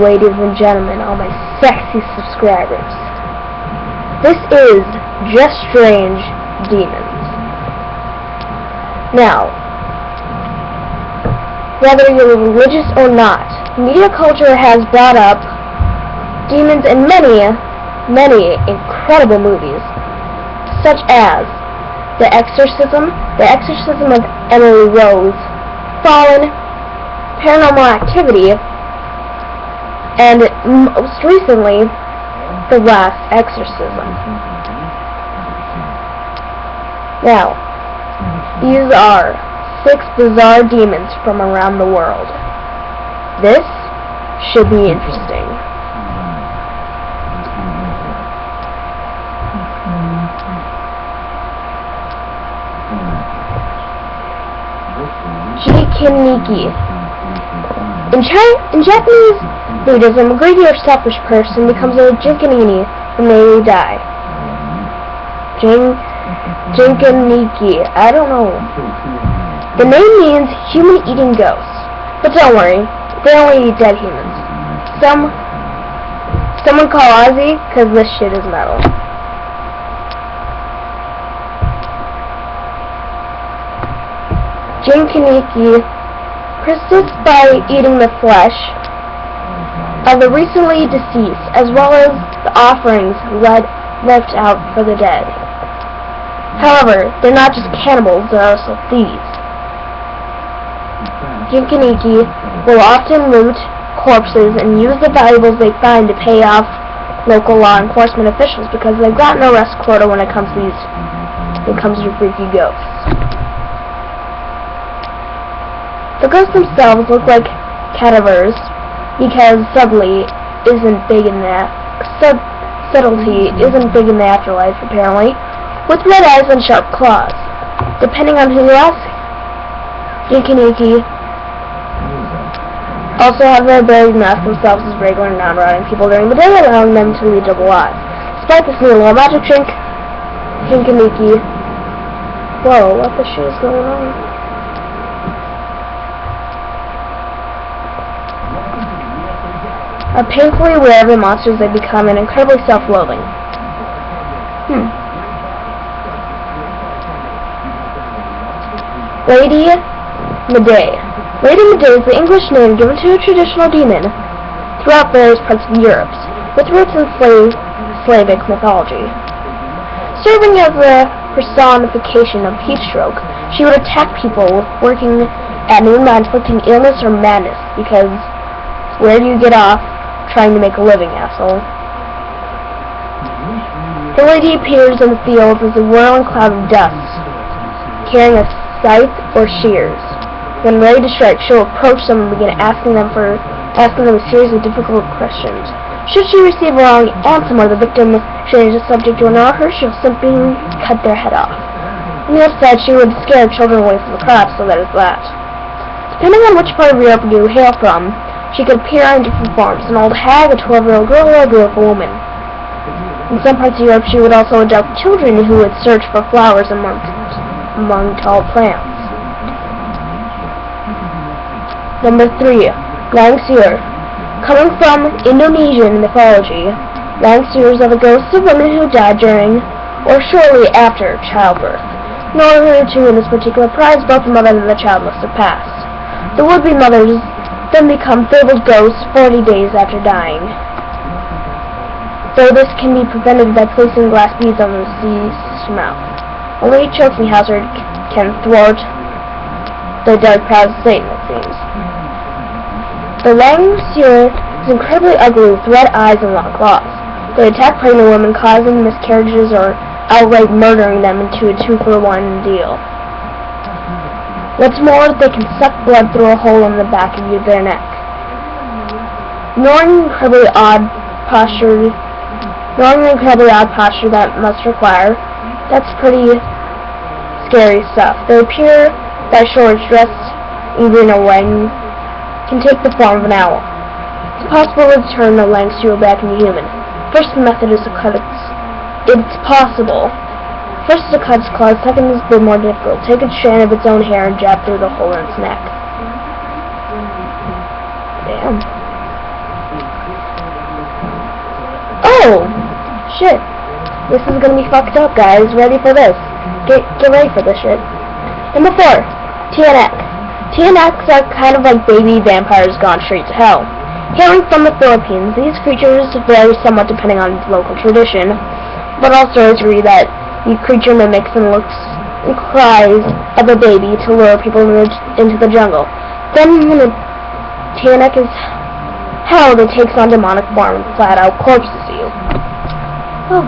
ladies and gentlemen, all my sexy subscribers. This is Just Strange Demons. Now, whether you're religious or not, media culture has brought up demons in many incredible movies, such as The Exorcism of Emily Rose, Fallen, Paranormal Activity, and most recently, The Last Exorcism. Now, these are 6 bizarre demons from around the world. This should be interesting. Jinkiniki. In Japanese Buddhism, a greedy or selfish person becomes a Jinkinini when they die. Jinkiniki. I don't know. The name means human-eating ghosts. But don't worry, they only eat dead humans. Someone call Ozzy, cause this shit is metal. Jinkiniki persists by eating the flesh of the recently deceased, as well as the offerings left out for the dead. However, they're not just cannibals, they're also thieves. Jinkiniki will often loot corpses and use the valuables they find to pay off local law enforcement officials because they've got no arrest quota when it comes to freaky ghosts. The ghosts themselves look like cadavers because subtlety isn't big in the afterlife, apparently, with red eyes and sharp claws. Depending on who you ask, Jinkiniki also have the ability to mask themselves as regular non-rotting people during the day, allowing them to lead double lives. Despite this new little magic trick, Jinkiniki... Whoa, what the shit is going on? Are painfully aware of the monsters they become and incredibly self-loathing. Lady Medea. Lady Medea is the English name given to a traditional demon throughout various parts of Europe, with roots in Slavic mythology. Serving as a personification of heat stroke, she would attack people working at noon by inflicting illness or madness, because where do you get off trying to make a living, asshole? The lady appears in the fields as a whirling cloud of dust, carrying a scythe or shears. When ready to strike, she'll approach them and begin asking them a series of difficult questions. Should she receive a wrong answer or the victim change the subject to ignore her, she'll simply cut their head off. On the other side, she would scare children away from the crowd, so that is that. Depending on which part of Europe you hail from, she could appear in different forms: an old hag, a 12-year-old girl, or a beautiful woman. In some parts of Europe, she would also adopt children who would search for flowers among tall plants. Number 3. Langsuir. Coming from Indonesian mythology, Langsuirs are the ghosts of women who died during or shortly after childbirth. In order to win this particular prize, both the mother and the child must have passed. The would-be mothers then become fabled ghosts 40 days after dying. Though this can be prevented by placing glass beads on the deceased's mouth. Only a choking hazard can thwart the dark powers of Satan, it seems. The Langsuir is incredibly ugly with red eyes and long claws. They attack pregnant women, causing miscarriages or outright murdering them into a 2-for-1 deal. What's more, they can suck blood through a hole in the back of their neck. Knowing the incredibly odd posture that must require, that's pretty scary stuff. They appear by shorts dressed in green or white and can take the form of an owl. It's possible to turn the Langsuir back into human. First method is to cut its... It's possible. First is to cut its claws, second is a bit more difficult. Take a strand of its own hair and jab through the hole in its neck. Damn. Shit. This is gonna be fucked up, guys. Ready for this. Get ready for this shit. Number 4. TNX. TNX are kind of like baby vampires gone straight to hell. Hailing from the Philippines, these creatures vary somewhat depending on local tradition, but all stories agree that the creature mimics and looks and cries of a baby to lure people into the jungle. Then when the TNX is held, it takes on demonic form and flat out corpses you. Oh.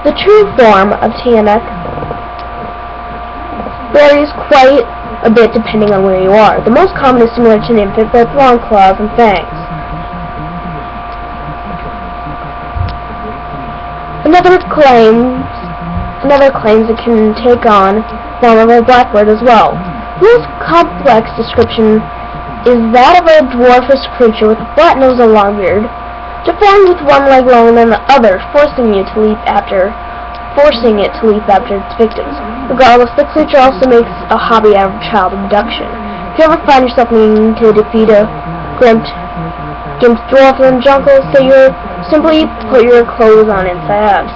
The true form of TNX varies quite a bit depending on where you are. The most common is similar to an infant with long claws and fangs. Another claims it can take on the form of a blackbird as well. The most complex description is that of a dwarfish creature with a flat nose and long beard, deformed with one leg longer than the other, forcing it to leap after its victims. Regardless, the creature also makes a hobby out of child abduction. If you ever find yourself needing to defeat a gimp dwarf in the jungle, simply put your clothes on inside out.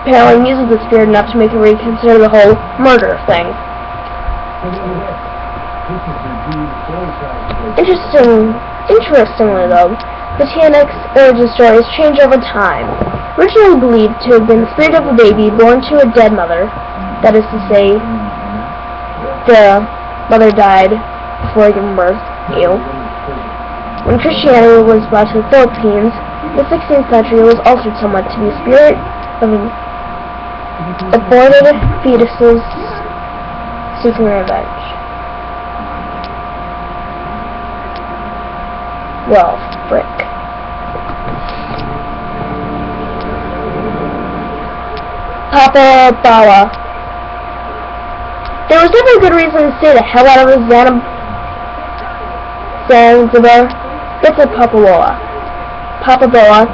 This apparently uses the spirit enough to make you reconsider the whole murder thing. Interestingly though, the TNX origin stories change over time. Originally believed to have been the spirit of a baby born to a dead mother, that is to say, the mother died before giving birth. When Christianity was brought to the Philippines, in the 16th century, it was altered somewhat to be a spirit of aborted fetuses seeking revenge. Well, frick. Papa Bawa. There was never a good reason to stay the hell out of Zanzibar. It's a Papa Bawa. Papa Bawa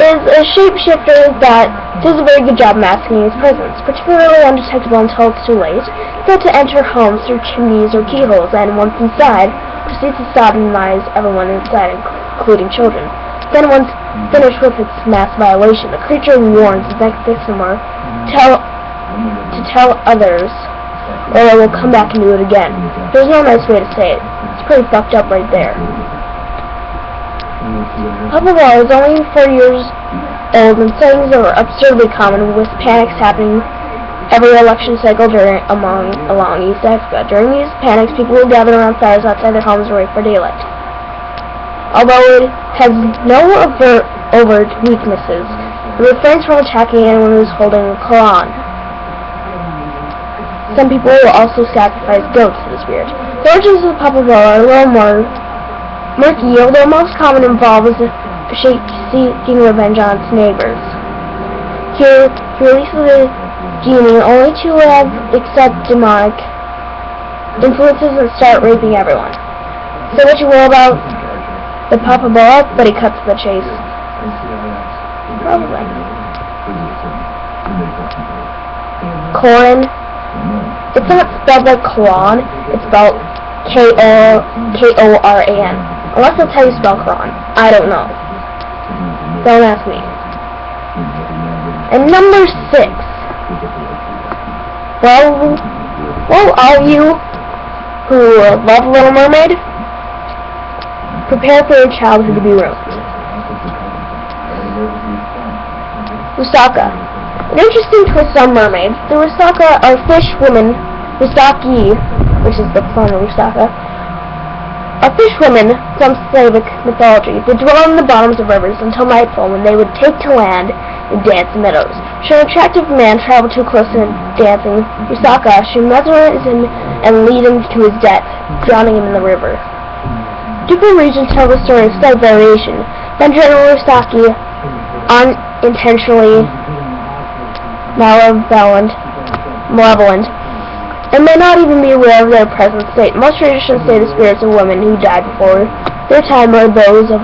is a shapeshifter that does a very good job masking his presence, particularly undetectable until it's too late. Said to enter homes through chimneys or keyholes, and once inside, proceeds to sodomize everyone inside, including children. Then once finished with its mass violation, the creature warns its next victim to tell others, or it will come back and do it again. There's no nice way to say it. It's pretty fucked up right there. Papa Bawa is only 4 years old, and sightings are absurdly common, with panics happening every election cycle along East Africa. During these panics, people will gather around fires outside their homes and wait for daylight. Although it has no overt weaknesses, it refrains from attacking anyone who is holding a Quran. Some people will also sacrifice goats to the spirit. The origins of Papa Bawa are a little more murky, although most common involves seeking revenge on its neighbors. He releases a genie only to accept demonic influences and start raping everyone. Say what you will about the Papa Bawa, but he cuts the chase. Probably. Koran. It's not spelled like Quran, it's spelled K-O-R-A-N. Unless that's how you spell Quran. I don't know. Don't ask me. And number 6. Well, all you who love Little Mermaid, prepare for your childhood to be ruined. Rusaka. An interesting twist on mermaids. The Rusaka are fish women, Rusaki, which is the form of Rusaka, are fish women from Slavic mythology. They dwell in the bottoms of rivers until nightfall, when they would take to land and dance in meadows. Should an attractive man travel too close to dancing Rusaka, she mesmerizes him and lead him to his death, drowning him in the river. Different regions tell the story of slight variation. Then General Rusaki, unintentionally malevolent, and may not even be aware of their present state. Most traditions say the spirits of women who died before their time are those of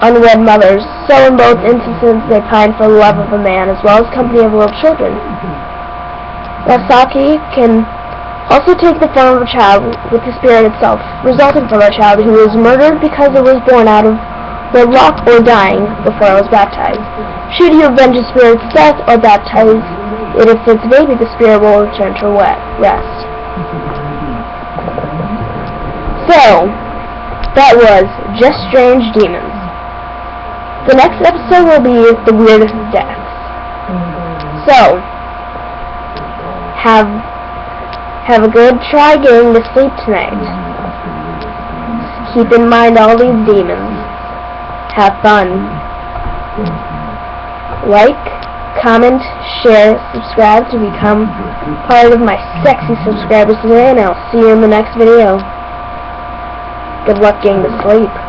unwed mothers, so in both instances they pine for the love of a man as well as company of little children. Rusaki can also take the form of a child with the spirit itself, resulting from a child who was murdered because it was born out of the rock or dying before I was baptized. Should you avenge a spirit's death or baptize it if it's baby, the spirit will return to rest. So, that was Just Strange Demons. The next episode will be The Weirdest Deaths. So, have a good try getting to sleep tonight. Keep in mind all these demons. Have fun. Like, comment, share, subscribe to become part of my sexy subscribers today, and I'll see you in the next video. Good luck getting to sleep.